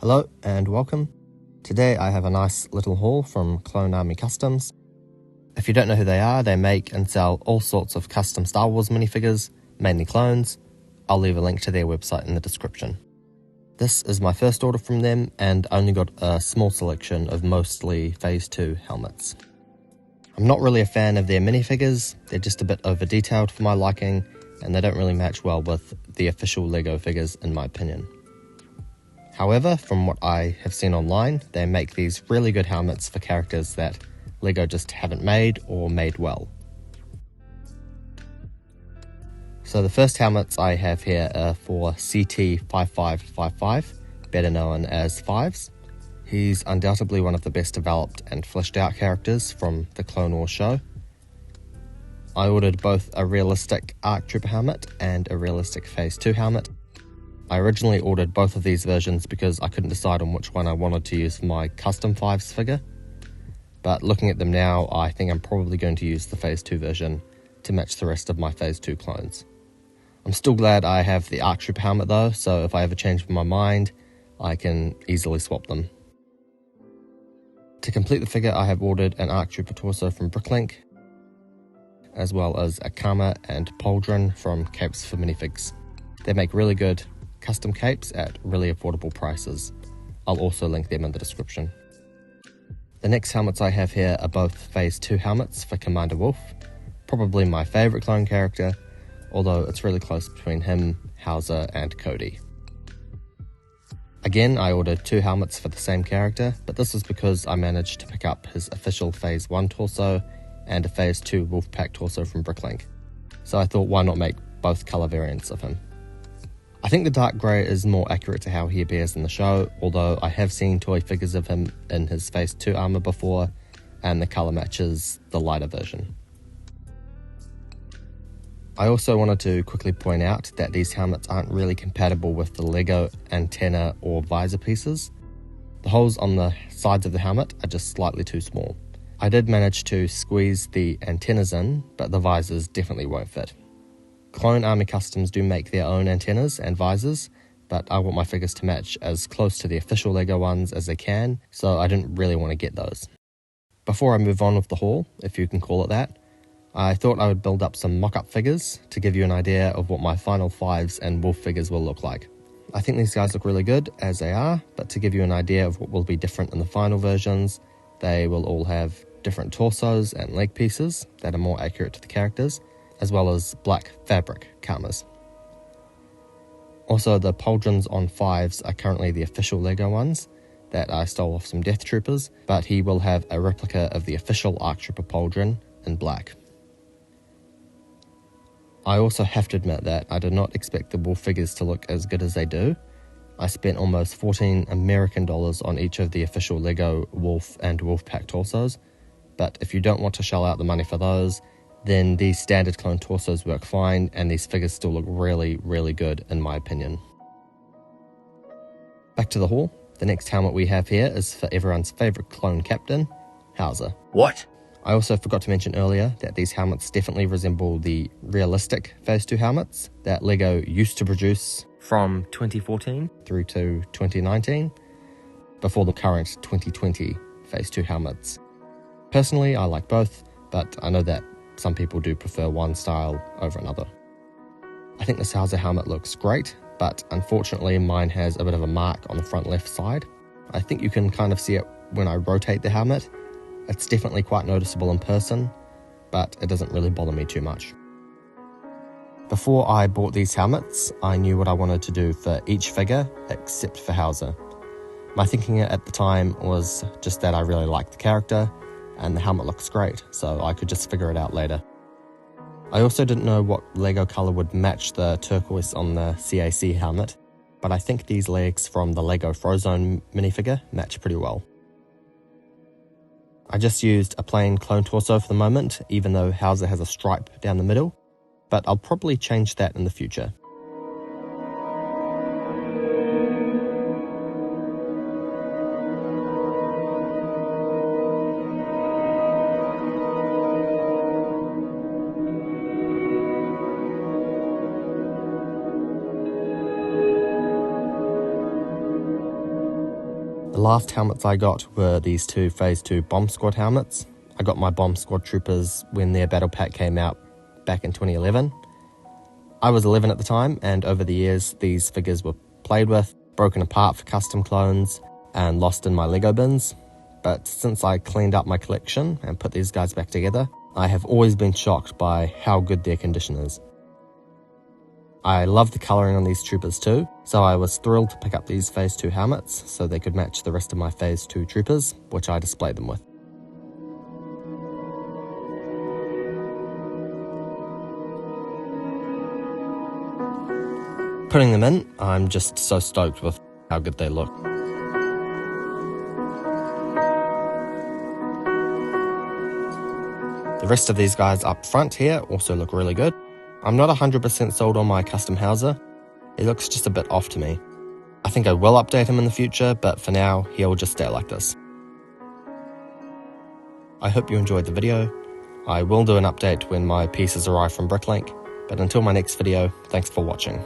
Hello and welcome. Today I have a nice little haul from Clone Army Customs. If you don't know who they are, they make and sell all sorts of custom Star Wars minifigures, mainly clones. I'll leave a link to their website in the description. This is my first order from them and only got a small selection of mostly Phase 2 helmets. I'm not really a fan of their minifigures, they're just a bit over detailed for my liking and they don't really match well with the official LEGO figures in my opinion. However, from what I have seen online, they make these really good helmets for characters that LEGO just haven't made or made well. So the first helmets I have here are for CT5555, better known as Fives. He's undoubtedly one of the best developed and fleshed out characters from the Clone Wars show. I ordered both a realistic ARC Trooper helmet and a realistic Phase 2 helmet. I originally ordered both of these versions because I couldn't decide on which one I wanted to use for my custom Fives figure, but looking at them now, I think I'm probably going to use the Phase 2 version to match the rest of my Phase 2 clones. I'm still glad I have the ARC Trooper helmet though, so if I ever change my mind, I can easily swap them. To complete the figure, I have ordered an ARC Trooper torso from Bricklink, as well as a Kama and Pauldron from Capes for Minifigs. They make really good custom capes at really affordable prices. I'll also link them in the description. The next helmets I have here are both Phase 2 helmets for Commander Wolf, probably my favourite clone character, although it's really close between him, Hauser and Cody. Again, I ordered 2 helmets for the same character, but this is because I managed to pick up his official Phase 1 torso and a Phase 2 Wolfpack torso from Bricklink, so I thought why not make both colour variants of him. I think the dark grey is more accurate to how he appears in the show, although I have seen toy figures of him in his Phase 2 armour before, and the colour matches the lighter version. I also wanted to quickly point out that these helmets aren't really compatible with the LEGO antenna or visor pieces. The holes on the sides of the helmet are just slightly too small. I did manage to squeeze the antennas in, but the visors definitely won't fit. Clone Army Customs do make their own antennas and visors, but I want my figures to match as close to the official LEGO ones as they can, so I didn't really want to get those. Before I move on with the haul, if you can call it that, I thought I would build up some mock-up figures to give you an idea of what my final Fives and Wolf figures will look like. I think these guys look really good as they are, but to give you an idea of what will be different in the final versions, they will all have different torsos and leg pieces that are more accurate to the characters, as well as black fabric Kamas. Also, the Pauldrons on Fives are currently the official LEGO ones that I stole off some Death Troopers, but he will have a replica of the official ARC Trooper Pauldron in black. I also have to admit that I did not expect the Wolf figures to look as good as they do. I spent almost 14 American dollars on each of the official LEGO Wolf and Wolfpack torsos, but if you don't want to shell out the money for those, then these standard clone torsos work fine and these figures still look really, really good in my opinion. Back to the haul. The next helmet we have here is for everyone's favourite clone captain, Hauser. What? I also forgot to mention earlier that these helmets definitely resemble the realistic Phase 2 helmets that LEGO used to produce from 2014 through to 2019, before the current 2020 Phase 2 helmets. Personally, I like both, but I know that some people do prefer one style over another. I think this Hauser helmet looks great, but unfortunately mine has a bit of a mark on the front left side. I think you can kind of see it when I rotate the helmet. It's definitely quite noticeable in person, but it doesn't really bother me too much. Before I bought these helmets, I knew what I wanted to do for each figure except for Hauser. My thinking at the time was just that I really liked the character, and the helmet looks great, so I could just figure it out later. I also didn't know what LEGO colour would match the turquoise on the CAC helmet, but I think these legs from the LEGO Frozone minifigure match pretty well. I just used a plain clone torso for the moment, even though Hauser has a stripe down the middle, but I'll probably change that in the future. The last helmets I got were these two Phase 2 Bomb Squad helmets. I got my Bomb Squad troopers when their battle pack came out back in 2011. I was 11 at the time, and over the years these figures were played with, broken apart for custom clones, and lost in my Lego bins. But since I cleaned up my collection and put these guys back together, I have always been shocked by how good their condition is. I love the colouring on these troopers too, so I was thrilled to pick up these Phase 2 helmets so they could match the rest of my Phase 2 troopers, which I displayed them with. Putting them in, I'm just so stoked with how good they look. The rest of these guys up front here also look really good. I'm not 100% sold on my custom Hauser. He looks just a bit off to me. I think I will update him in the future, but for now, he'll just stay like this. I hope you enjoyed the video. I will do an update when my pieces arrive from Bricklink, but until my next video, thanks for watching.